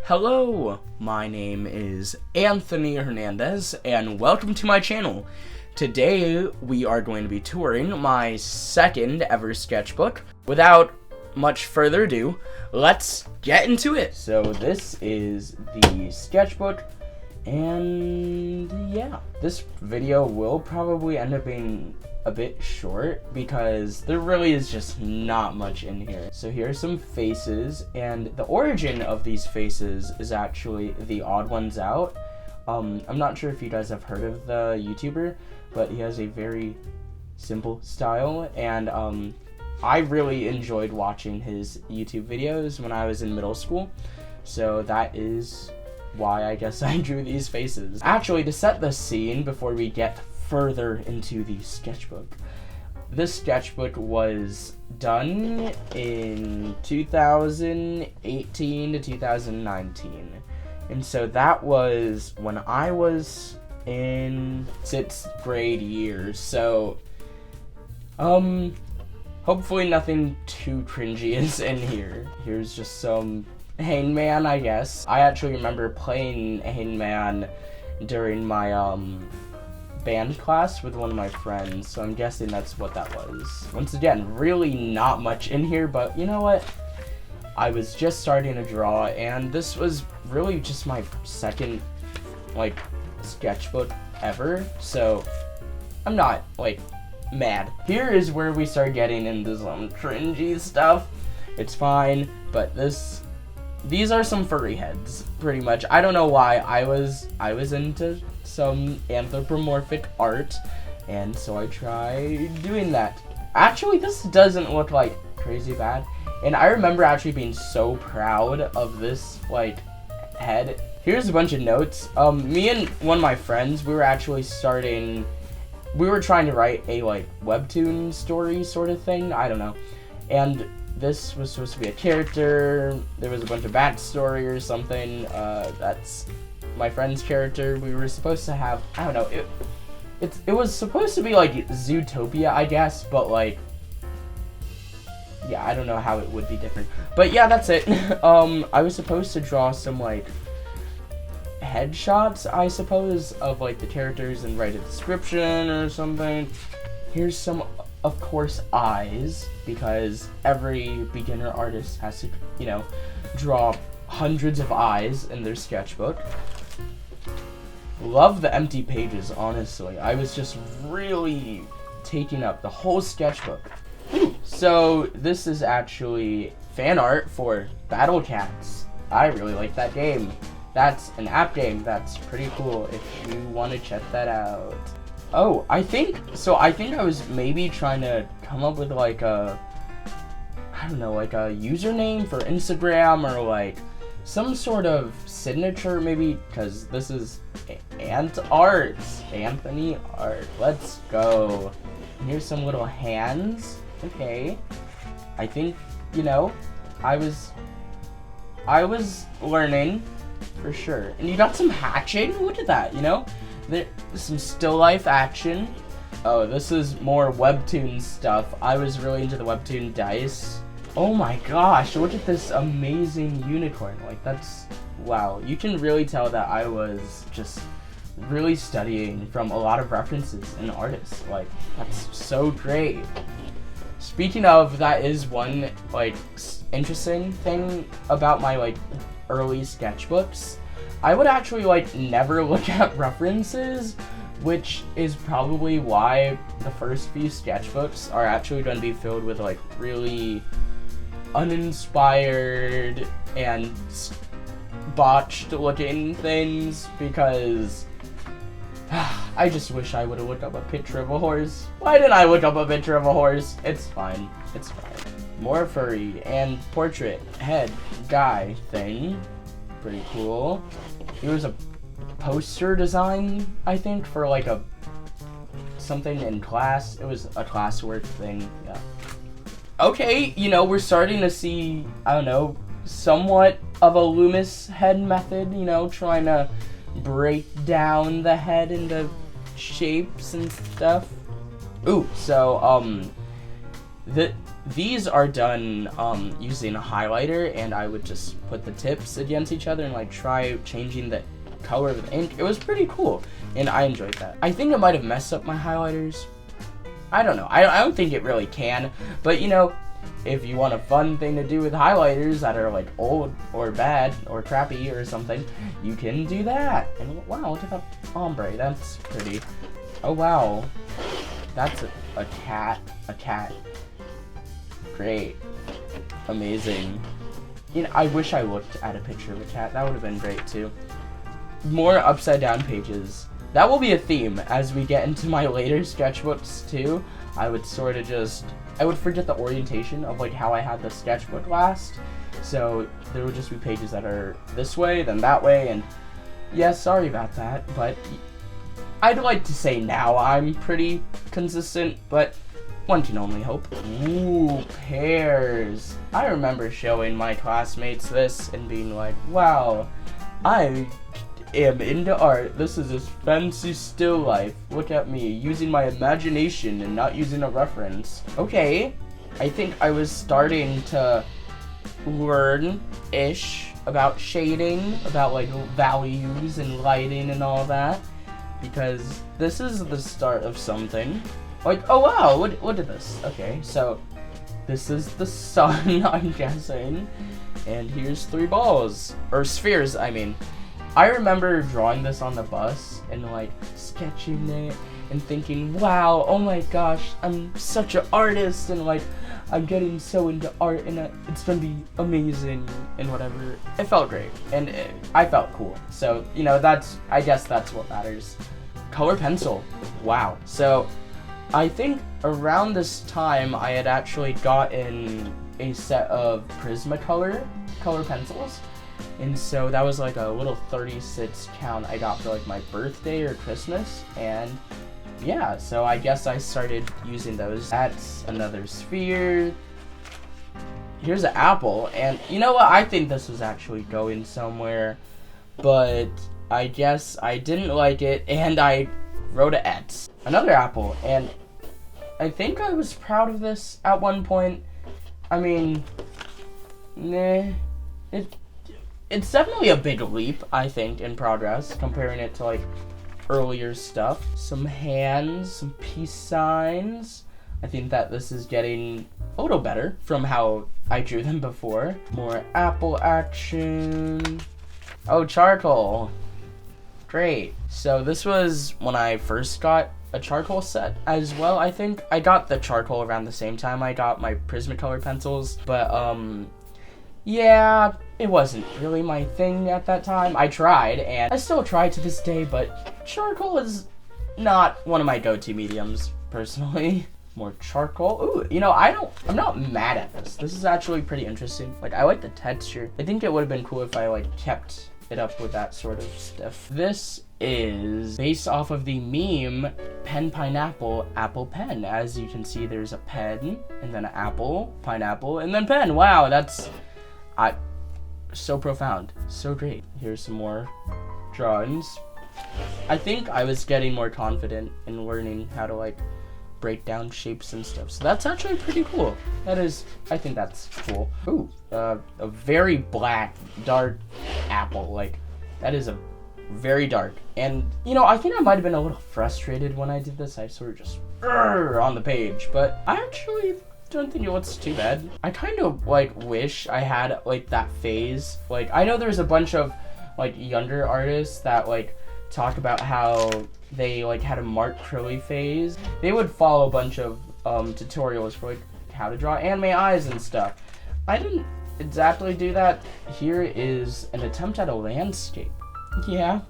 Hello, my name is Anthony Hernandez, and welcome to my channel. Today, we are going to be touring my second ever sketchbook. Without much further ado, let's get into it. So this is the sketchbook, and yeah, this video will probably end up being a bit short because there really is just not much in here. So here are some faces, and the origin of these faces is actually the Odd Ones Out. I'm not sure if you guys have heard of the YouTuber, but he has a very simple style, and I really enjoyed watching his YouTube videos when I was in middle school, so that is why I guess I drew these faces. Actually, to set the scene before we get further into the sketchbook, this sketchbook was done in 2018 to 2019, and so that was when I was in 6th grade year. So hopefully nothing too cringy is in here. Here's just some Hangman, I guess. I actually remember playing Hangman during my band class with one of my friends, so I'm guessing that's what that was. Once again, really not much in here, but you know what? I was just starting to draw, and this was really just my second, sketchbook ever, so I'm not, mad. Here is where we start getting into some cringy stuff. It's fine, but these are some furry heads, pretty much. I don't know why I was into some anthropomorphic art, and so I tried doing that. Actually, this doesn't look like crazy bad, and I remember actually being so proud of this head. Here's a bunch of notes. Me and one of my friends, we were trying to write a webtoon story sort of thing, I don't know, and this was supposed to be a character. There was a bunch of backstory or something. That's my friend's character. We were supposed to have, I don't know, it was supposed to be Zootopia, I guess, but yeah, I don't know how it would be different. But yeah, that's it. I was supposed to draw some headshots, I suppose, of the characters and write a description or something. Here's some, of course, eyes, because every beginner artist has to, draw hundreds of eyes in their sketchbook. Love the empty pages, honestly. I was just really taking up the whole sketchbook. So this is actually fan art for Battle Cats. I really like that game. That's an app game. That's pretty cool if you want to check that out. Oh, I think I was maybe trying to come up with a username for Instagram, or some sort of signature, maybe, because this is Anthony Art. Let's go. Here's some little hands. Okay. I think, I was learning for sure. And you got some hatching. Look at that, There's some still life action. Oh, this is more webtoon stuff. I was really into the webtoon dice. Oh my gosh, look at this amazing unicorn. That's, wow. You can really tell that I was just really studying from a lot of references and artists. That's so great. Speaking of, that is one, interesting thing about my, early sketchbooks. I would actually never look at references, which is probably why the first few sketchbooks are actually going to be filled with really uninspired and botched looking things, because I just wish I would have looked up a picture of a horse. Why didn't I look up a picture of a horse? It's fine. It's fine. More furry and portrait head guy thing. Pretty cool. Here was a poster design, I think, for something in class. It was a classwork thing, yeah. Okay, we're starting to see, I don't know, somewhat of a Loomis head method, trying to break down the head into shapes and stuff. Ooh, so, These are done using a highlighter, and I would just put the tips against each other and like try changing the color of the ink. It was pretty cool, and I enjoyed that. I think it might have messed up my highlighters. I don't know. I don't think it really can, but you know, if you want a fun thing to do with highlighters that are like old or bad or crappy or something, you can do that. And wow, look at that ombre. That's pretty. Oh wow, that's a cat. A cat. Great. Amazing. You know, I wish I looked at a picture of a cat. That would have been great too. More upside down pages. That will be a theme as we get into my later sketchbooks too. I would sort of just, I would forget the orientation of like how I had the sketchbook last. So there would just be pages that are this way, then that way, and yeah, sorry about that, but I'd like to say now I'm pretty consistent, but one can only hope. Ooh, pears. I remember showing my classmates this and being like, wow, I am into art. This is a fancy still life. Look at me, using my imagination and not using a reference. Okay, I think I was starting to learn-ish about shading, about like values and lighting and all that, because this is the start of something. Like, oh wow, look at this. Okay, so this is the sun, I'm guessing, and here's 3 balls, or spheres, I mean. I remember drawing this on the bus and like sketching it and thinking, wow, oh my gosh, I'm such an artist, and like I'm getting so into art, and it's gonna be amazing and whatever. It felt great, and I felt cool. So, you know, I guess that's what matters. Color pencil. Wow. So I think around this time I had actually gotten a set of Prismacolor color pencils. And so that was like a little 36 count I got for like my birthday or Christmas, and yeah, so I guess I started using those. That's another sphere. Here's an apple, and you know what? I think this was actually going somewhere, but I guess I didn't like it, and I wrote an X. Another apple, and I think I was proud of this at one point. I mean, nah, it's definitely a big leap, I think, in progress, comparing it to, like, earlier stuff. Some hands, some peace signs. I think that this is getting a little better from how I drew them before. More apple action. Oh, charcoal. Great. So this was when I first got a charcoal set as well, I think. I got the charcoal around the same time I got my Prismacolor pencils, but, yeah, it wasn't really my thing at that time. I tried, and I still try to this day, but charcoal is not one of my go-to mediums, personally. More charcoal. Ooh, you know, I'm not mad at this. This is actually pretty interesting. Like, I like the texture. I think it would have been cool if I, like, kept it up with that sort of stuff. This is based off of the meme pen, pineapple, apple, pen. As you can see, there's a pen, and then an apple, pineapple, and then pen. Wow, that's... so profound, so great. Here's some more drawings. I think I was getting more confident in learning how to like break down shapes and stuff. So that's actually pretty cool. I think that's cool. Ooh, a very black, dark apple. Like, that is a very dark. And, you know, I think I might have been a little frustrated when I did this. I sort of just on the page, but I actually don't think it looks too bad. I kind of like wish I had like that phase. Like, I know there's a bunch of like younger artists that like talk about how they like had a Mark Crilley phase. They would follow a bunch of tutorials for like how to draw anime eyes and stuff. I didn't exactly do that. Here is an attempt at a landscape. Yeah,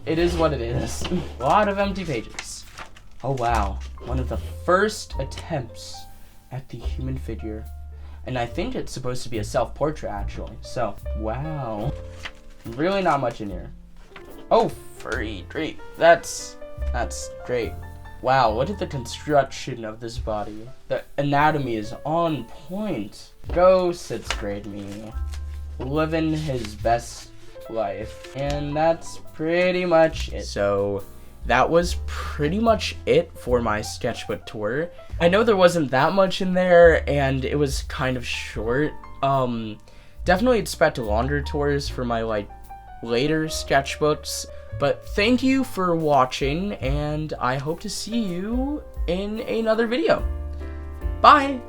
it is what it is. A lot of empty pages. Oh wow, one of the first attempts at the human figure. And I think it's supposed to be a self-portrait, actually. So, wow. Really not much in here. Oh, furry. Great. That's great. Wow, look at the construction of this body. The anatomy is on point. Go 6th grade me. Living his best life. And that's pretty much it. So, that was pretty much it for my sketchbook tour. I know there wasn't that much in there, and it was kind of short. Definitely expect longer tours for my, like, later sketchbooks. But thank you for watching, and I hope to see you in another video. Bye!